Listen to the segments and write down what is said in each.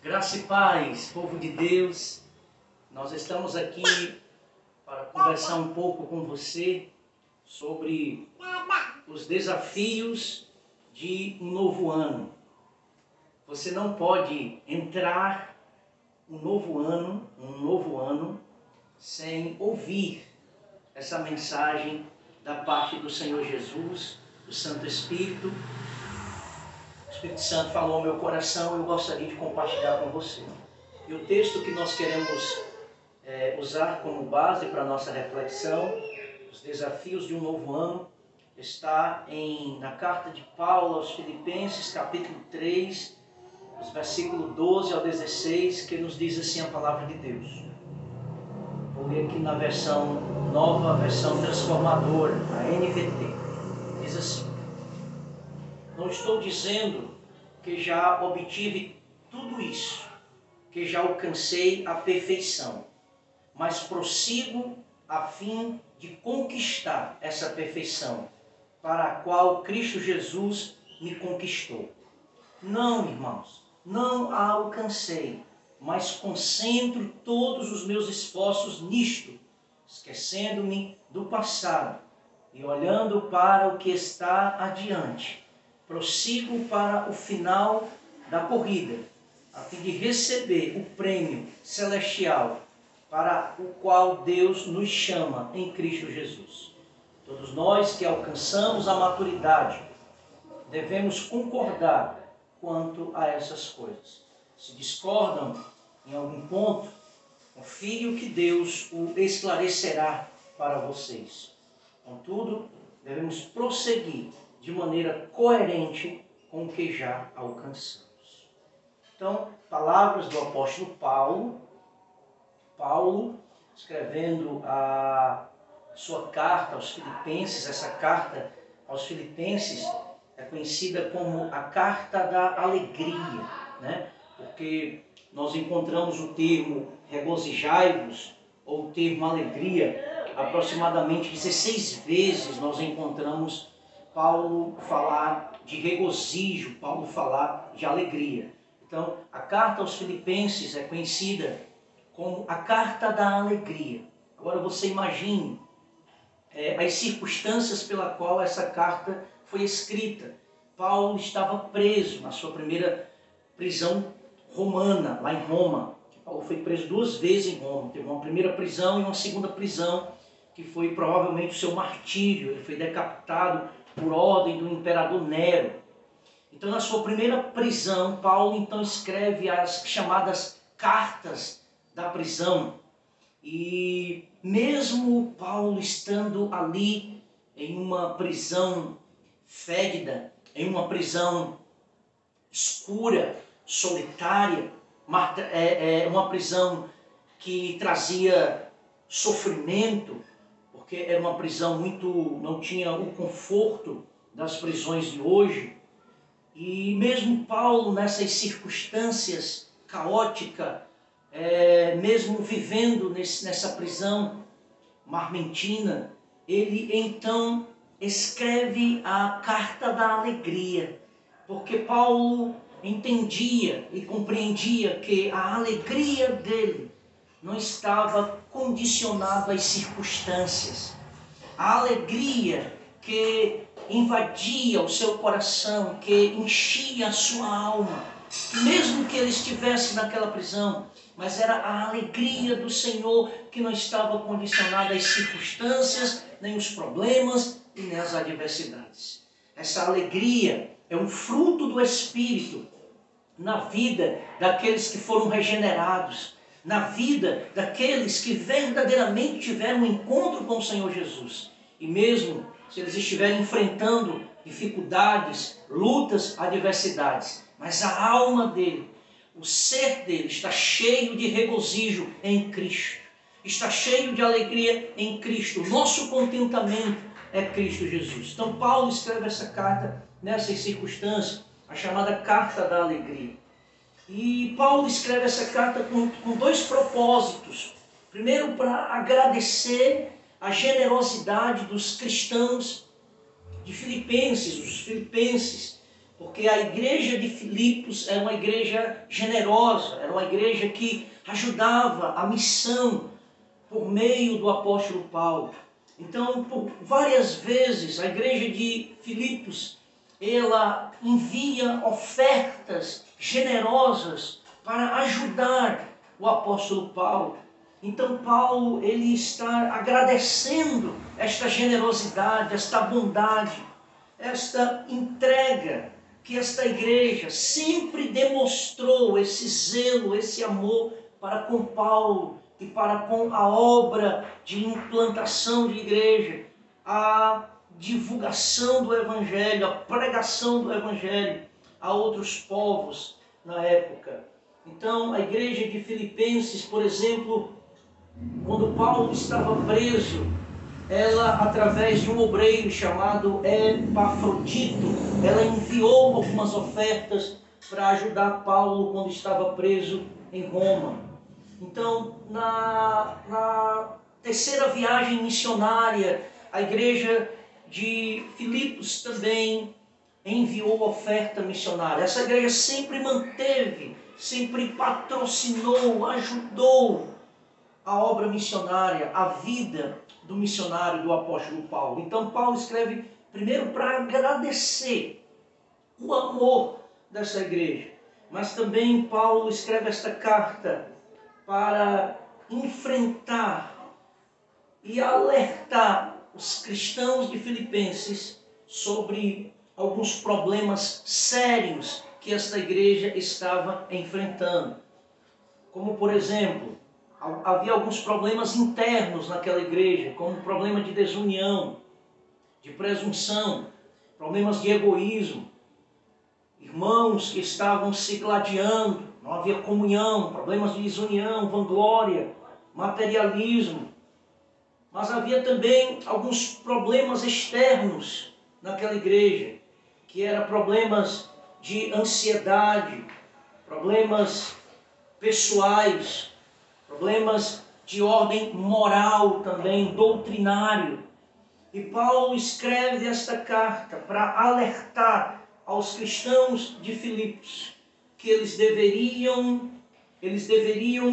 Graça e paz, povo de Deus. Nós estamos aqui para conversar um pouco com você sobre os desafios de um novo ano. Você não pode entrar um novo ano, sem ouvir essa mensagem da parte do Senhor Jesus, do Santo Espírito. O Espírito Santo falou ao meu coração e eu gostaria de compartilhar com você. E o texto que nós queremos usar como base para a nossa reflexão, os desafios de um novo ano, está na carta de Paulo aos Filipenses, capítulo 3, os versículos 12 ao 16, que nos diz assim a palavra de Deus. Vou ler aqui na versão nova, versão transformadora, a NVT. Diz assim: não estou dizendo que já obtive tudo isso, que já alcancei a perfeição, mas prossigo a fim de conquistar essa perfeição, para a qual Cristo Jesus me conquistou. Não, irmãos, não a alcancei, mas concentro todos os meus esforços nisto, esquecendo-me do passado e olhando para o que está adiante. Prossigo para o final da corrida, a fim de receber o prêmio celestial para o qual Deus nos chama em Cristo Jesus. Todos nós que alcançamos a maturidade devemos concordar quanto a essas coisas. Se discordam em algum ponto, confio que Deus o esclarecerá para vocês. Contudo, devemos prosseguir de maneira coerente com o que já alcançamos. Então, palavras do apóstolo Paulo, escrevendo a sua carta aos Filipenses. Essa carta aos Filipenses é conhecida como a carta da alegria, né? Porque nós encontramos o termo regozijai-vos, ou o termo alegria, aproximadamente 16 vezes nós encontramos Paulo falar de regozijo, Paulo falar de alegria. Então, a carta aos Filipenses é conhecida como a carta da alegria. Agora você imagine as circunstâncias pela qual essa carta foi escrita. Paulo estava preso na sua primeira prisão romana, lá em Roma. Paulo foi preso 2 vezes em Roma. Teve uma primeira prisão e uma segunda prisão, que foi provavelmente o seu martírio. Ele foi decapitado por ordem do imperador Nero. Então, na sua primeira prisão, Paulo então escreve as chamadas cartas da prisão. E mesmo Paulo estando ali em uma prisão fétida, em uma prisão escura, solitária, uma prisão que trazia sofrimento, porque era uma prisão não tinha o conforto das prisões de hoje. E mesmo Paulo, nessas circunstâncias caóticas, mesmo vivendo nessa prisão marmentina, ele então escreve a carta da alegria, porque Paulo entendia e compreendia que a alegria dele não estava condicionada às circunstâncias. A alegria que invadia o seu coração, que enchia a sua alma, mesmo que ele estivesse naquela prisão, mas era a alegria do Senhor que não estava condicionada às circunstâncias, nem os problemas e nem as adversidades. Essa alegria é um fruto do Espírito na vida daqueles que foram regenerados, na vida daqueles que verdadeiramente tiveram um encontro com o Senhor Jesus. E mesmo se eles estiverem enfrentando dificuldades, lutas, adversidades, mas a alma dele, o ser dele está cheio de regozijo em Cristo, está cheio de alegria em Cristo. O nosso contentamento é Cristo Jesus. Então Paulo escreve essa carta nessas circunstâncias, a chamada carta da alegria. E Paulo escreve essa carta com 2 propósitos. Primeiro, para agradecer a generosidade dos cristãos de Filipenses. Os filipenses porque a igreja de Filipos era uma igreja generosa, era uma igreja que ajudava a missão por meio do apóstolo Paulo. Então, por várias vezes, a igreja de Filipos, ela envia ofertas generosas para ajudar o apóstolo Paulo. Então, Paulo, ele está agradecendo esta generosidade, esta bondade, esta entrega que esta igreja sempre demonstrou, esse zelo, esse amor para com Paulo e para com a obra de implantação de igreja, a divulgação do evangelho, a pregação do evangelho a outros povos na época. Então, a igreja de Filipenses, por exemplo, quando Paulo estava preso, ela, através de um obreiro chamado Epafrodito, ela enviou algumas ofertas para ajudar Paulo quando estava preso em Roma. Então, na terceira viagem missionária, a igreja de Filipos também enviou oferta missionária. Essa igreja sempre manteve, sempre patrocinou, ajudou a obra missionária, a vida do missionário, do apóstolo Paulo. Então Paulo escreve primeiro para agradecer o amor dessa igreja, mas também Paulo escreve esta carta para enfrentar e alertar os cristãos de Filipenses sobre alguns problemas sérios que esta igreja estava enfrentando. Como, por exemplo, havia alguns problemas internos naquela igreja, como o problema de desunião, de presunção, problemas de egoísmo, irmãos que estavam se gladiando, não havia comunhão, problemas de desunião, vanglória, materialismo. Mas havia também alguns problemas externos naquela igreja, que eram problemas de ansiedade, problemas pessoais, problemas de ordem moral também, doutrinário. E Paulo escreve esta carta para alertar aos cristãos de Filipos que eles deveriam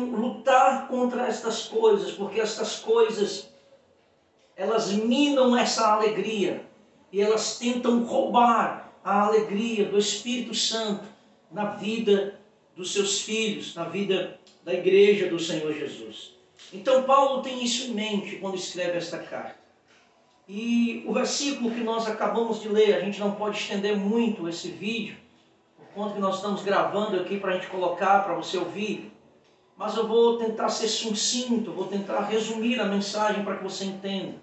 lutar contra estas coisas, porque estas coisas, elas minam essa alegria e elas tentam roubar a alegria do Espírito Santo na vida dos seus filhos, na vida da igreja do Senhor Jesus. Então Paulo tem isso em mente quando escreve esta carta. E o versículo que nós acabamos de ler, a gente não pode estender muito esse vídeo, por conta que nós estamos gravando aqui para a gente colocar, para você ouvir. Mas eu vou tentar ser sucinto, vou tentar resumir a mensagem para que você entenda.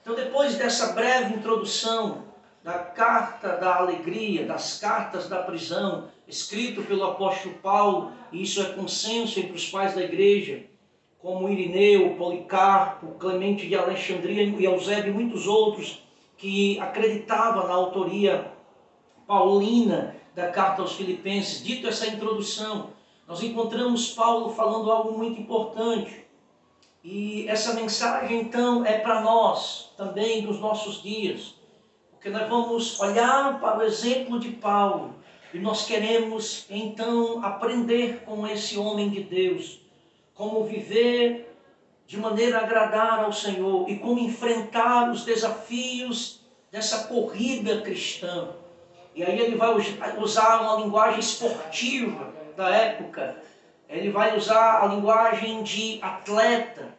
Então, depois dessa breve introdução da carta da alegria, das cartas da prisão, escrito pelo apóstolo Paulo, e isso é consenso entre os pais da igreja, como Irineu, Policarpo, Clemente de Alexandria e Eusébio e muitos outros que acreditavam na autoria paulina da carta aos Filipenses. Dito essa introdução, nós encontramos Paulo falando algo muito importante. E essa mensagem, então, é para nós também nos nossos dias, porque nós vamos olhar para o exemplo de Paulo e nós queremos, então, aprender com esse homem de Deus, como viver de maneira a agradar ao Senhor e como enfrentar os desafios dessa corrida cristã. E aí ele vai usar uma linguagem esportiva da época, ele vai usar a linguagem de atleta.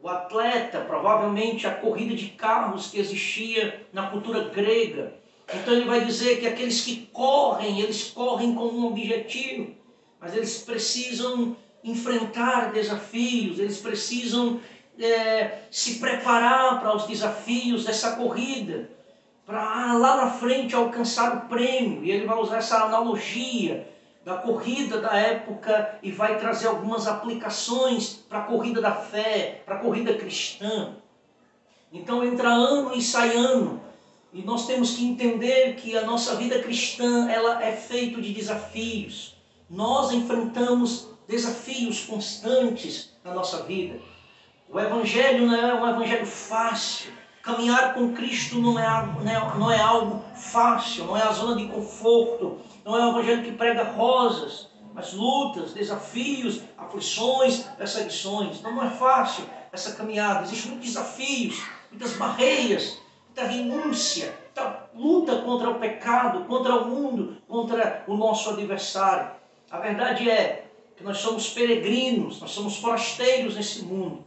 O atleta, provavelmente a corrida de carros que existia na cultura grega. Então ele vai dizer que aqueles que correm, eles correm com um objetivo, mas eles precisam enfrentar desafios, eles precisam se preparar para os desafios dessa corrida, para lá na frente alcançar o prêmio. E ele vai usar essa analogia da corrida da época e vai trazer algumas aplicações para a corrida da fé, para a corrida cristã. Então entra ano e sai ano, e nós temos que entender que a nossa vida cristã, ela é feita de desafios. Nós enfrentamos desafios constantes na nossa vida. O evangelho não é um evangelho fácil, Caminhar com Cristo não é algo fácil, não é a zona de conforto, não é um evangelho que prega rosas, mas lutas, desafios, aflições, perseguições. Não é fácil essa caminhada, existem muitos desafios, muitas barreiras, muita renúncia, muita luta contra o pecado, contra o mundo, contra o nosso adversário. A verdade é que nós somos peregrinos, nós somos forasteiros nesse mundo.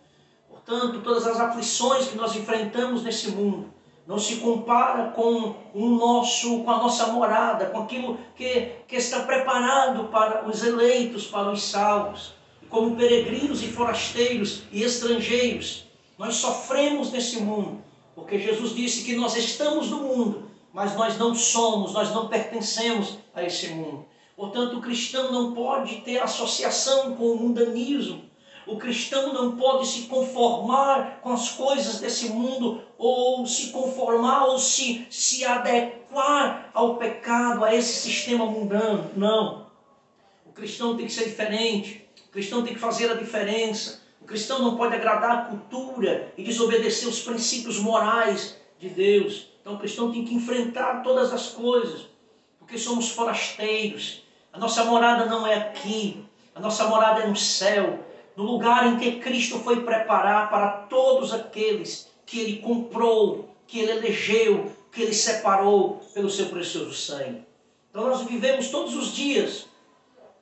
Portanto, todas as aflições que nós enfrentamos nesse mundo não se compara com a nossa morada, com aquilo que está preparado para os eleitos, para os salvos. E como peregrinos e forasteiros e estrangeiros, nós sofremos nesse mundo, porque Jesus disse que nós estamos no mundo, mas nós não pertencemos a esse mundo. Portanto, o cristão não pode ter associação com o mundanismo. O cristão não pode se conformar com as coisas desse mundo, ou se conformar, ou se adequar ao pecado, a esse sistema mundano. Não. O cristão tem que ser diferente. O cristão tem que fazer a diferença. O cristão não pode agradar a cultura e desobedecer os princípios morais de Deus. Então o cristão tem que enfrentar todas as coisas, porque somos forasteiros. A nossa morada não é aqui. A nossa morada é no céu, no lugar em que Cristo foi preparar para todos aqueles que Ele comprou, que Ele elegeu, que Ele separou pelo seu precioso sangue. Então nós vivemos todos os dias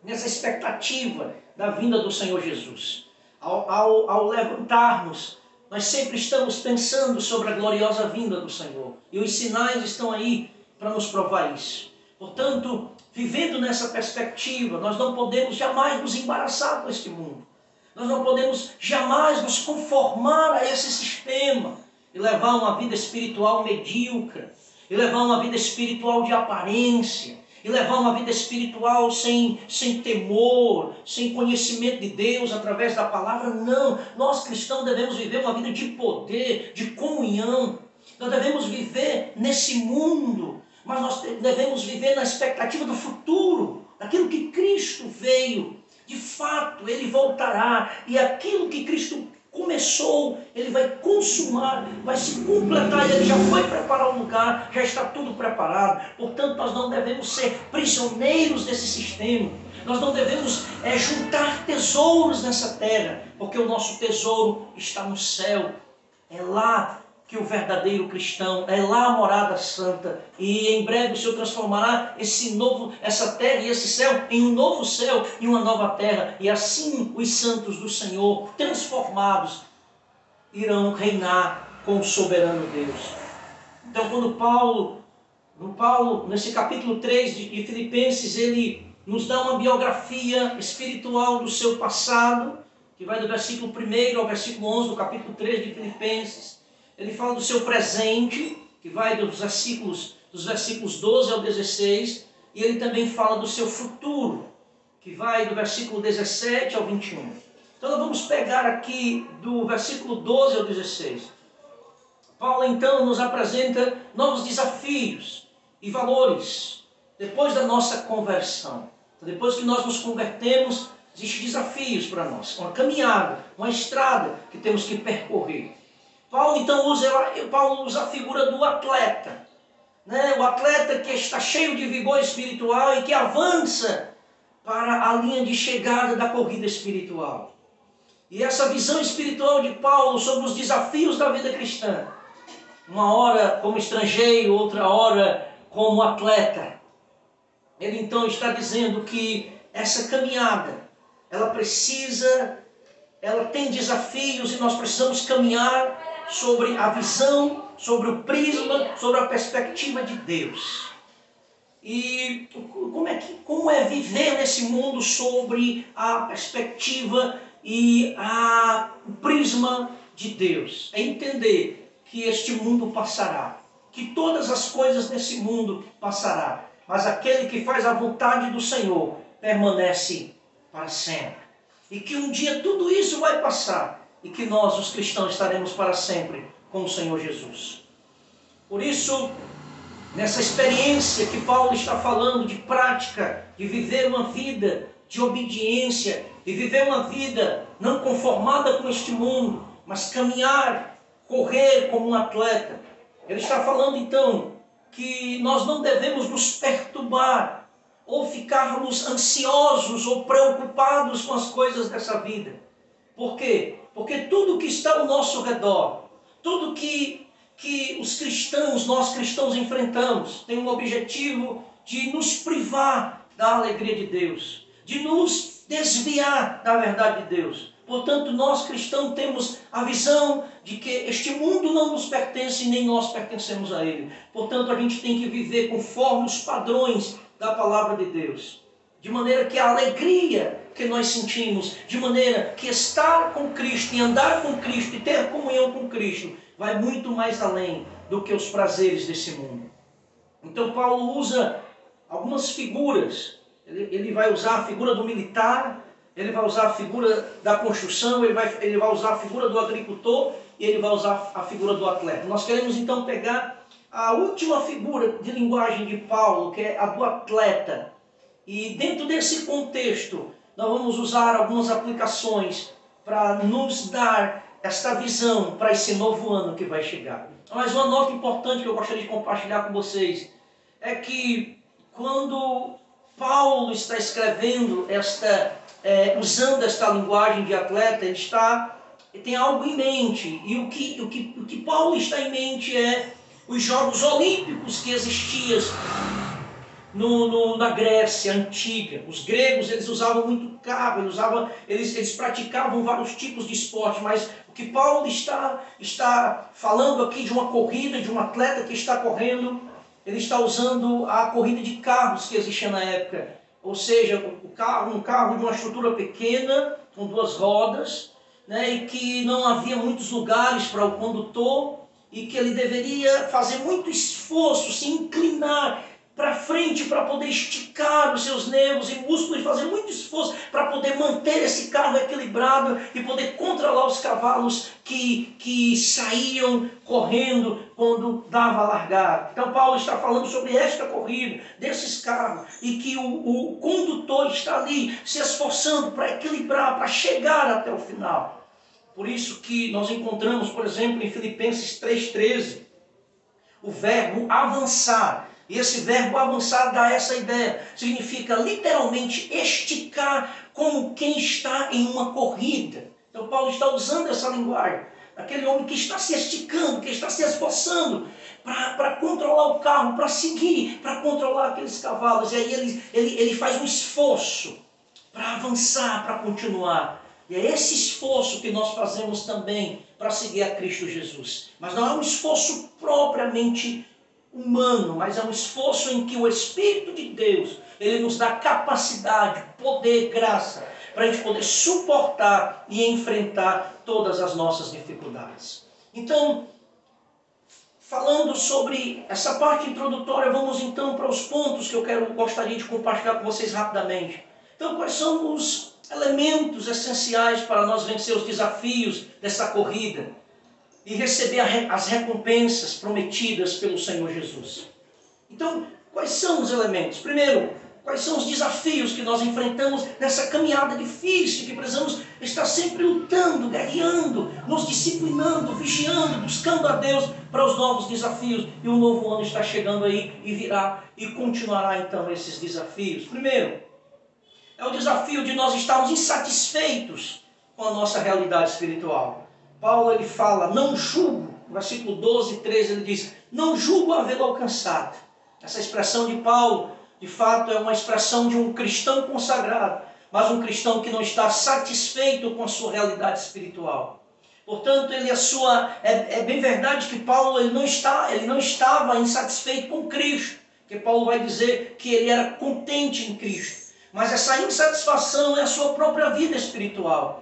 nessa expectativa da vinda do Senhor Jesus. Ao levantarmos, nós sempre estamos pensando sobre a gloriosa vinda do Senhor. E os sinais estão aí para nos provar isso. Portanto, vivendo nessa perspectiva, nós não podemos jamais nos embaraçar com este mundo. Nós não podemos jamais nos conformar a esse sistema e levar uma vida espiritual medíocre, e levar uma vida espiritual de aparência, e levar uma vida espiritual sem temor, sem conhecimento de Deus através da palavra. Não, nós cristãos devemos viver uma vida de poder, de comunhão. Nós devemos viver nesse mundo, mas nós devemos viver na expectativa do futuro, daquilo que Cristo veio. De fato, Ele voltará, e aquilo que Cristo começou, Ele vai consumar, vai se completar. Ele já foi preparar o lugar, já está tudo preparado. Portanto, nós não devemos ser prisioneiros desse sistema. Nós não devemos juntar tesouros nessa terra, porque o nosso tesouro está no céu. É lá que o verdadeiro cristão, é lá a morada santa, e em breve o Senhor transformará essa terra e esse céu em um novo céu e uma nova terra, e assim os santos do Senhor, transformados, irão reinar com o soberano Deus. Então, quando Paulo, nesse capítulo 3 de Filipenses, ele nos dá uma biografia espiritual do seu passado, que vai do versículo 1 ao versículo 11 do capítulo 3 de Filipenses. Ele fala do seu presente, que vai dos versículos 12 ao 16, e ele também fala do seu futuro, que vai do versículo 17 ao 21. Então nós vamos pegar aqui do versículo 12 ao 16. Paulo então nos apresenta novos desafios e valores, depois da nossa conversão. Então, depois que nós nos convertemos, existem desafios para nós, uma caminhada, uma estrada que temos que percorrer. Paulo então usa a figura do atleta, né? O atleta que está cheio de vigor espiritual e que avança para a linha de chegada da corrida espiritual. E essa visão espiritual de Paulo sobre os desafios da vida cristã, uma hora como estrangeiro, outra hora como atleta, ele então está dizendo que essa caminhada, ela tem desafios, e nós precisamos caminhar sobre a visão, sobre o prisma, sobre a perspectiva de Deus. E como é viver nesse mundo sobre a perspectiva e o prisma de Deus? É entender que este mundo passará, que todas as coisas desse mundo passarão, mas aquele que faz a vontade do Senhor permanece para sempre. E que um dia tudo isso vai passar, e que nós, os cristãos, estaremos para sempre com o Senhor Jesus. Por isso, nessa experiência que Paulo está falando de prática, de viver uma vida de obediência, de viver uma vida não conformada com este mundo, mas caminhar correr como um atleta. Ele está falando então que nós não devemos nos perturbar ou ficarmos ansiosos ou preocupados com as coisas dessa vida. Por quê? Porque tudo que está ao nosso redor, tudo que os cristãos, nós cristãos enfrentamos, tem um objetivo de nos privar da alegria de Deus, de nos desviar da verdade de Deus. Portanto, nós cristãos temos a visão de que este mundo não nos pertence, nem nós pertencemos a ele. Portanto, a gente tem que viver conforme os padrões da palavra de Deus. De maneira que a alegria que nós sentimos, de maneira que estar com Cristo e andar com Cristo e ter comunhão com Cristo, vai muito mais além do que os prazeres desse mundo. Então, Paulo usa algumas figuras. Ele vai usar a figura do militar, ele vai usar a figura da construção, ele vai usar a figura do agricultor e ele vai usar a figura do atleta. Nós queremos então pegar a última figura de linguagem de Paulo, que é a do atleta. E dentro desse contexto, nós vamos usar algumas aplicações para nos dar esta visão para esse novo ano que vai chegar. Mas uma nota importante que eu gostaria de compartilhar com vocês é que quando Paulo está escrevendo usando esta linguagem de atleta, ele tem algo em mente. E o que Paulo está em mente é os Jogos Olímpicos que existiam na Grécia Antiga. Os gregos, eles usavam muito carro, eles praticavam vários tipos de esporte, mas o que Paulo está falando aqui de uma corrida, de um atleta que está correndo, ele está usando a corrida de carros que existia na época. Ou seja, um carro de uma estrutura pequena, com duas rodas, né, e que não havia muitos lugares para o condutor, e que ele deveria fazer muito esforço, se inclinar para frente para poder esticar os seus nervos e músculos e fazer muito esforço para poder manter esse carro equilibrado e poder controlar os cavalos que saíam correndo quando dava largada. Então Paulo está falando sobre esta corrida, desses carros, e que o condutor está ali se esforçando para equilibrar, para chegar até o final. Por isso que nós encontramos, por exemplo, em Filipenses 3,13, o verbo avançar. E esse verbo avançar dá essa ideia. Significa literalmente esticar como quem está em uma corrida. Então Paulo está usando essa linguagem. Aquele homem que está se esticando, que está se esforçando para controlar o carro, para seguir, para controlar aqueles cavalos. E aí ele faz um esforço para avançar, para continuar. E é esse esforço que nós fazemos também para seguir a Cristo Jesus. Mas não é um esforço propriamente humano, mas é um esforço em que o Espírito de Deus, ele nos dá capacidade, poder, graça, para a gente poder suportar e enfrentar todas as nossas dificuldades. Então, falando sobre essa parte introdutória, vamos então para os pontos que eu gostaria de compartilhar com vocês rapidamente. Então, quais são os elementos essenciais para nós vencer os desafios dessa corrida e receber as recompensas prometidas pelo Senhor Jesus? Então, quais são os elementos? Primeiro, quais são os desafios que nós enfrentamos nessa caminhada difícil, que precisamos estar sempre lutando, guerreando, nos disciplinando, vigiando, buscando a Deus para os novos desafios. E o novo ano está chegando aí e virá e continuará então esses desafios. Primeiro, é o desafio de nós estarmos insatisfeitos com a nossa realidade espiritual. Paulo ele fala, não julgo, no versículo 12 e 13 ele diz, não julgo havê-lo alcançado. Essa expressão de Paulo, de fato, é uma expressão de um cristão consagrado, mas um cristão que não está satisfeito com a sua realidade espiritual. Portanto, é bem verdade que Paulo ele não estava insatisfeito com Cristo, porque Paulo vai dizer que ele era contente em Cristo. Mas essa insatisfação é a sua própria vida espiritual.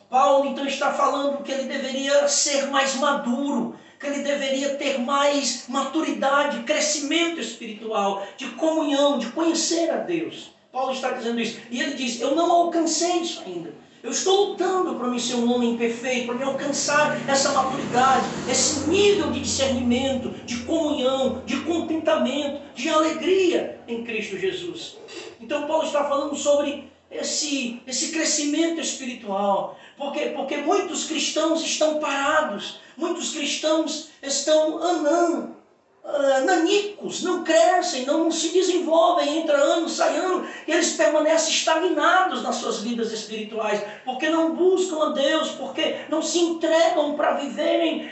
Paulo então está falando que ele deveria ser mais maduro, que ele deveria ter mais maturidade, crescimento espiritual, de comunhão, de conhecer a Deus. Paulo está dizendo isso. E ele diz, eu não alcancei isso ainda. Eu estou lutando para me ser um homem perfeito, para me alcançar essa maturidade, esse nível de discernimento, de comunhão, de contentamento, de alegria em Cristo Jesus. Então Paulo está falando sobre esse crescimento espiritual. Porque muitos cristãos estão parados, muitos cristãos estão nanicos, não crescem, não se desenvolvem, entra ano, sai ano, e eles permanecem estagnados nas suas vidas espirituais, porque não buscam a Deus, porque não se entregam para viverem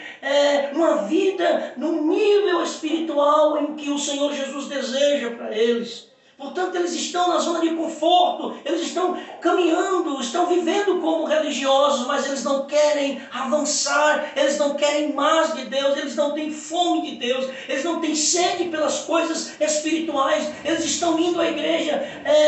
uma vida num nível espiritual em que o Senhor Jesus deseja para eles. Portanto, eles estão na zona de conforto, eles estão caminhando, estão vivendo como religiosos, mas eles não querem avançar, eles não querem mais de Deus, eles não têm fome de Deus, eles não têm sede pelas coisas espirituais, eles estão indo à igreja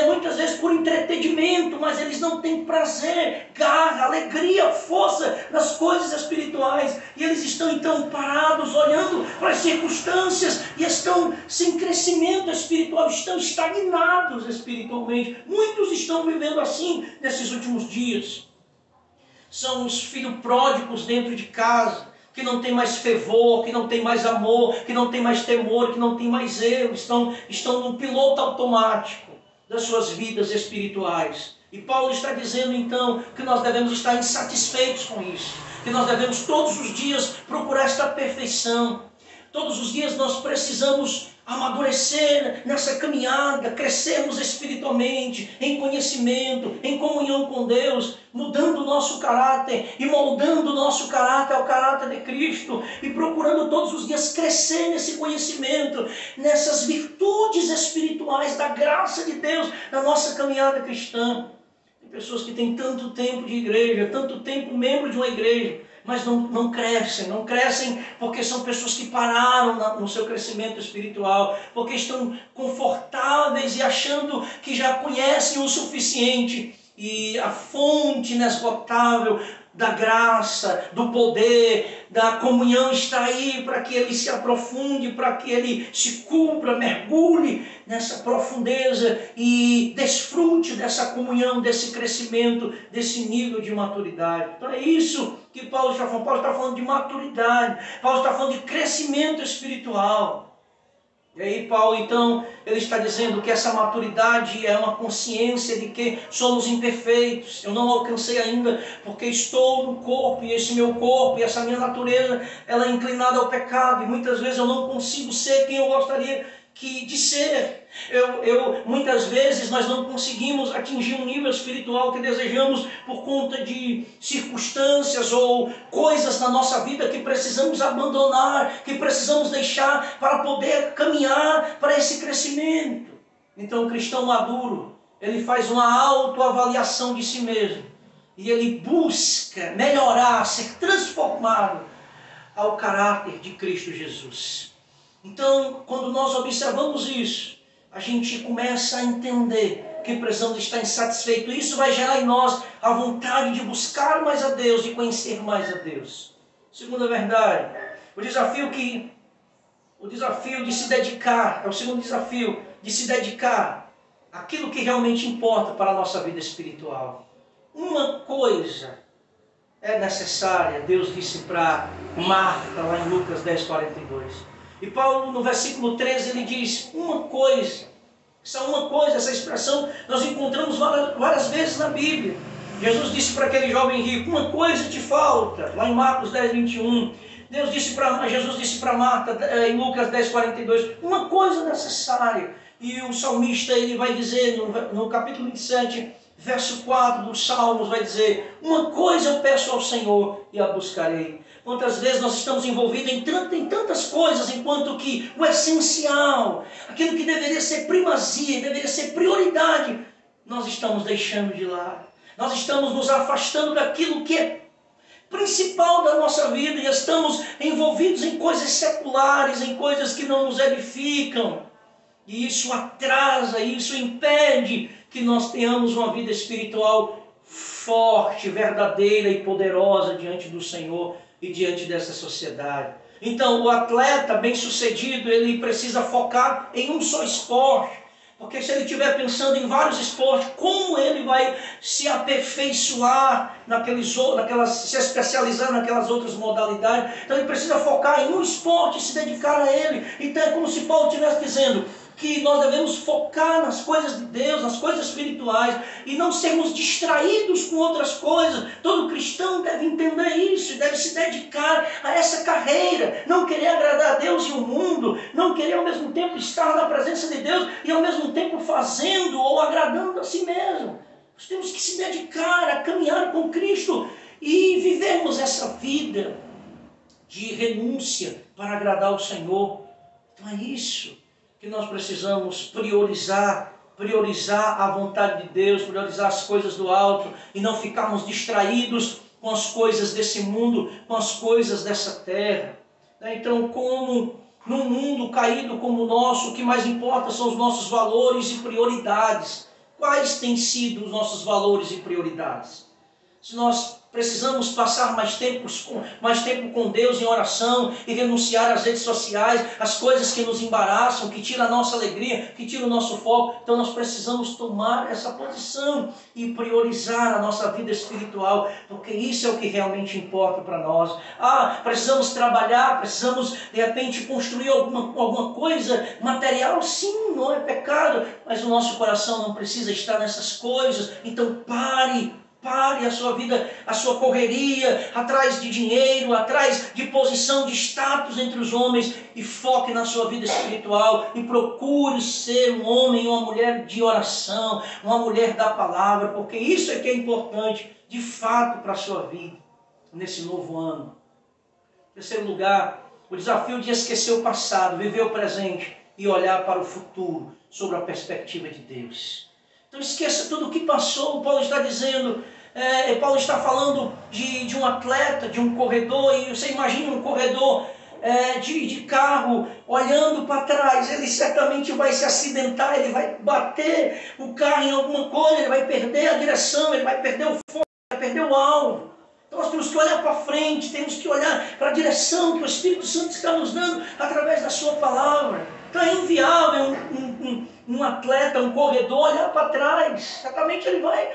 muitas vezes por entretenimento, mas eles não têm prazer, garra, alegria, força nas coisas espirituais, e eles estão então parados, olhando para as circunstâncias, e estão sem crescimento espiritual, estão estagnados espiritualmente. Muitos estão vivendo assim nesses últimos dias. São os filhos pródigos dentro de casa, que não tem mais fervor, que não tem mais amor, que não tem mais temor, que não tem mais zelo, estão no piloto automático das suas vidas espirituais. E Paulo está dizendo então que nós devemos estar insatisfeitos com isso, que nós devemos todos os dias procurar esta perfeição. Todos os dias nós precisamos amadurecer nessa caminhada, crescermos espiritualmente, em conhecimento, em comunhão com Deus, mudando o nosso caráter e moldando o nosso caráter ao caráter de Cristo e procurando todos os dias crescer nesse conhecimento, nessas virtudes espirituais da graça de Deus na nossa caminhada cristã. Tem pessoas que têm tanto tempo de igreja, tanto tempo membro de uma igreja, mas não crescem porque são pessoas que pararam no seu crescimento espiritual, porque estão confortáveis e achando que já conhecem o suficiente, e a fonte inesgotável da graça, do poder, da comunhão está aí para que ele se aprofunde, para que ele se cubra, mergulhe nessa profundeza e desfrute dessa comunhão, desse crescimento, desse nível de maturidade. Então é isso que Paulo está falando. Paulo está falando de maturidade, Paulo está falando de crescimento espiritual. E aí Paulo então, ele está dizendo que essa maturidade é uma consciência de que somos imperfeitos. Eu não alcancei ainda porque estou no corpo, e esse meu corpo e essa minha natureza, ela é inclinada ao pecado, e muitas vezes eu não consigo ser quem eu gostaria de ser. Muitas vezes nós não conseguimos atingir um nível espiritual que desejamos por conta de circunstâncias ou coisas na nossa vida que precisamos abandonar, que precisamos deixar para poder caminhar para esse crescimento. Então o cristão maduro, ele faz uma autoavaliação de si mesmo e ele busca melhorar, ser transformado ao caráter de Cristo Jesus. Então, quando nós observamos isso, a gente começa a entender que precisamos estar insatisfeitos. Isso vai gerar em nós a vontade de buscar mais a Deus, de conhecer mais a Deus. Segunda verdade, o desafio de se dedicar, é o segundo desafio, de se dedicar àquilo que realmente importa para a nossa vida espiritual. Uma coisa é necessária, Deus disse para Marta, lá em Lucas 10:42. E Paulo, no versículo 13, ele diz, uma coisa. Essa expressão nós encontramos várias vezes na Bíblia. Jesus disse para aquele jovem rico, uma coisa te falta, lá em Marcos 10:21. Jesus disse para Marta, em Lucas 10:42, uma coisa necessária. E o salmista, ele vai dizer, no capítulo 27, verso 4 dos Salmos, vai dizer, uma coisa eu peço ao Senhor e a buscarei. Quantas vezes nós estamos envolvidos em tantas coisas, enquanto que o essencial, aquilo que deveria ser primazia, deveria ser prioridade, nós estamos deixando de lado. Nós estamos nos afastando daquilo que é principal da nossa vida e estamos envolvidos em coisas seculares, em coisas que não nos edificam. E isso atrasa, isso impede que nós tenhamos uma vida espiritual forte, verdadeira e poderosa diante do Senhor e diante dessa sociedade. Então, o atleta bem-sucedido, ele precisa focar em um só esporte, porque se ele estiver pensando em vários esportes, como ele vai se aperfeiçoar se especializar naquelas outras modalidades? Então, ele precisa focar em um esporte e se dedicar a ele. Então, é como se Paulo estivesse dizendo que nós devemos focar nas coisas de Deus, nas coisas espirituais, e não sermos distraídos com outras coisas. Todo cristão deve entender isso, deve se dedicar a essa carreira, não querer agradar a Deus e o mundo, não querer ao mesmo tempo estar na presença de Deus e ao mesmo tempo fazendo ou agradando a si mesmo. Nós temos que se dedicar a caminhar com Cristo e vivermos essa vida de renúncia para agradar ao Senhor. Então é isso que nós precisamos priorizar a vontade de Deus, priorizar as coisas do alto e não ficarmos distraídos com as coisas desse mundo, com as coisas dessa terra. Então, como num mundo caído como o nosso, o que mais importa são os nossos valores e prioridades. Quais têm sido os nossos valores e prioridades? Se nós precisamos passar mais tempo com Deus em oração e renunciar às redes sociais, às coisas que nos embaraçam, que tiram a nossa alegria, que tiram o nosso foco. Então nós precisamos tomar essa posição e priorizar a nossa vida espiritual, porque isso é o que realmente importa para nós. Precisamos trabalhar, precisamos de repente construir alguma coisa material, sim, não é pecado, mas o nosso coração não precisa estar nessas coisas. Então pare a sua vida, a sua correria, atrás de dinheiro, atrás de posição, de status entre os homens, e foque na sua vida espiritual e procure ser um homem ou uma mulher de oração, uma mulher da palavra, porque isso é que é importante de fato para a sua vida nesse novo ano. Em terceiro lugar, o desafio de esquecer o passado, viver o presente e olhar para o futuro sob a perspectiva de Deus. Então esqueça tudo o que passou. Paulo está dizendo, Paulo está falando de um atleta, de um corredor, e você imagina um corredor de carro olhando para trás, ele certamente vai se acidentar, ele vai bater o carro em alguma coisa, ele vai perder a direção, ele vai perder o foco, vai perder o alvo. Então nós temos que olhar para frente, temos que olhar para a direção que o Espírito Santo está nos dando através da sua palavra. Então é inviável um atleta, um corredor olhar para trás. Certamente ele vai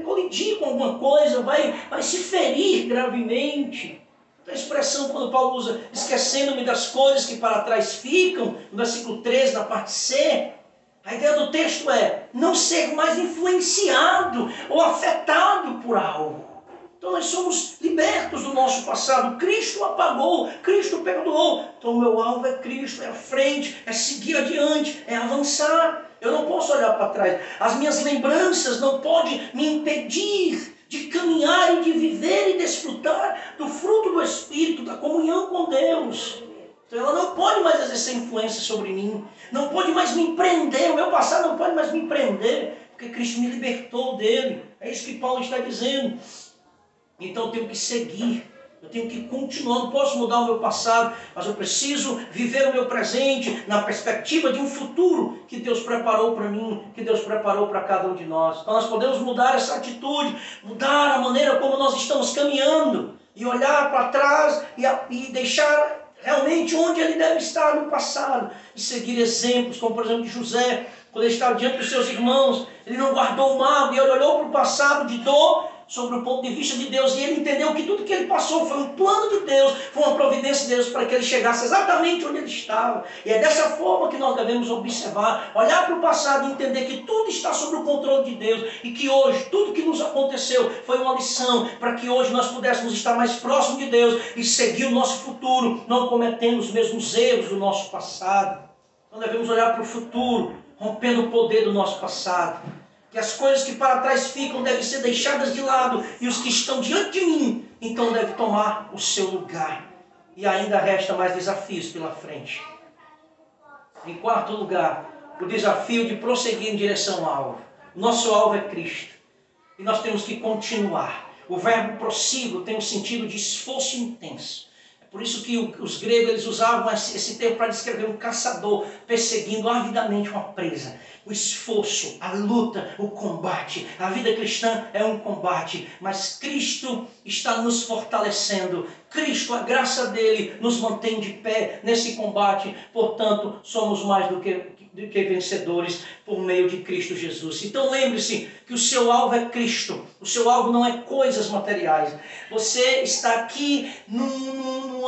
colidir com alguma coisa, vai se ferir gravemente. Então a expressão quando Paulo usa, esquecendo-me das coisas que para trás ficam, no versículo 13, na parte C, a ideia do texto é não ser mais influenciado ou afetado por algo. Então nós somos libertos do nosso passado. Cristo apagou, Cristo perdoou. Então o meu alvo é Cristo, é a frente, é seguir adiante, é avançar. Eu não posso olhar para trás. As minhas lembranças não podem me impedir de caminhar e de viver e desfrutar do fruto do Espírito, da comunhão com Deus. Então ela não pode mais exercer influência sobre mim. Não pode mais me prender. O meu passado não pode mais me prender, porque Cristo me libertou dele. É isso que Paulo está dizendo. Então eu tenho que seguir, eu tenho que continuar, não posso mudar o meu passado, mas eu preciso viver o meu presente na perspectiva de um futuro que Deus preparou para mim, que Deus preparou para cada um de nós. Então nós podemos mudar essa atitude, mudar a maneira como nós estamos caminhando e olhar para trás e deixar realmente onde ele deve estar no passado e seguir exemplos, como por exemplo de José, quando ele estava diante dos seus irmãos, ele não guardou o mal e ele olhou para o passado de dor, sobre o ponto de vista de Deus, e ele entendeu que tudo que ele passou foi um plano de Deus, foi uma providência de Deus para que ele chegasse exatamente onde ele estava. E é dessa forma que nós devemos observar, olhar para o passado e entender que tudo está sob o controle de Deus e que hoje, tudo que nos aconteceu foi uma lição para que hoje nós pudéssemos estar mais próximos de Deus e seguir o nosso futuro, não cometendo os mesmos erros do nosso passado. Então devemos olhar para o futuro, rompendo o poder do nosso passado. Que as coisas que para trás ficam devem ser deixadas de lado e os que estão diante de mim, então devem tomar o seu lugar. E ainda resta mais desafios pela frente. Em quarto lugar, o desafio de prosseguir em direção ao alvo. Nosso alvo é Cristo. E nós temos que continuar. O verbo prossigo tem um sentido de esforço intenso. Por isso que os gregos eles usavam esse termo para descrever um caçador perseguindo avidamente uma presa. O esforço, a luta, o combate. A vida cristã é um combate, mas Cristo está nos fortalecendo. Cristo, a graça dele, nos mantém de pé nesse combate. Portanto, somos mais do que vencedores por meio de Cristo Jesus. Então lembre-se que o seu alvo é Cristo, o seu alvo não é coisas materiais. Você está aqui num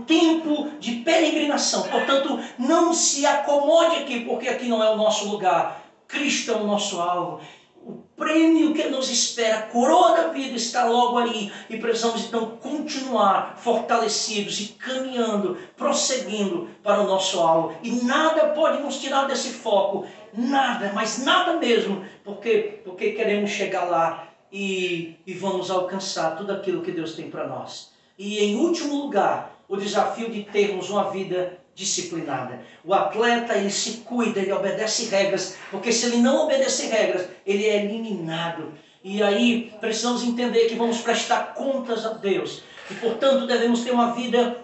tempo de peregrinação, portanto não se acomode aqui, porque aqui não é o nosso lugar. Cristo é o nosso alvo. O prêmio que nos espera, a coroa da vida está logo aí. E precisamos então continuar fortalecidos e caminhando, prosseguindo para o nosso alvo. E nada pode nos tirar desse foco. Nada, mas nada mesmo. Porque queremos chegar lá e vamos alcançar tudo aquilo que Deus tem para nós. E em último lugar, o desafio de termos uma vida disciplinada. O atleta, ele se cuida, ele obedece regras, porque se ele não obedecer regras, ele é eliminado. E aí precisamos entender que vamos prestar contas a Deus. E portanto devemos ter uma vida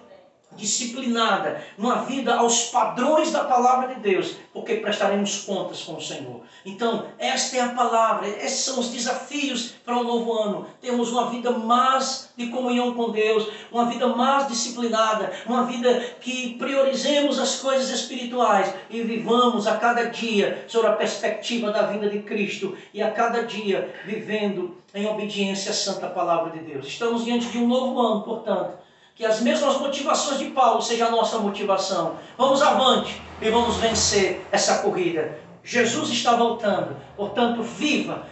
disciplinada, uma vida aos padrões da palavra de Deus, porque prestaremos contas com o Senhor. Então, esta é a palavra, esses são os desafios para o novo ano. Temos uma vida mais de comunhão com Deus, uma vida mais disciplinada, uma vida que priorizemos as coisas espirituais e vivamos a cada dia sobre a perspectiva da vinda de Cristo e a cada dia vivendo em obediência à santa palavra de Deus. Estamos diante de um novo ano, portanto, que as mesmas motivações de Paulo sejam a nossa motivação. Vamos avante e vamos vencer essa corrida. Jesus está voltando, portanto viva,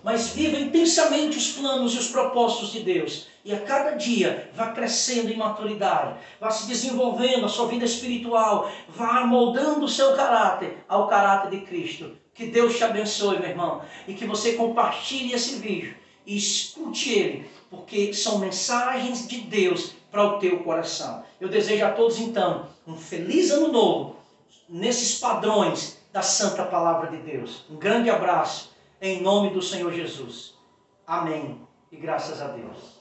mas viva intensamente os planos e os propósitos de Deus. E a cada dia vá crescendo em maturidade, vá se desenvolvendo a sua vida espiritual, vá moldando o seu caráter ao caráter de Cristo. Que Deus te abençoe, meu irmão, e que você compartilhe esse vídeo e escute ele, porque são mensagens de Deus para o teu coração. Eu desejo a todos, então, um feliz ano novo, nesses padrões da santa palavra de Deus. Um grande abraço, em nome do Senhor Jesus. Amém. E graças a Deus.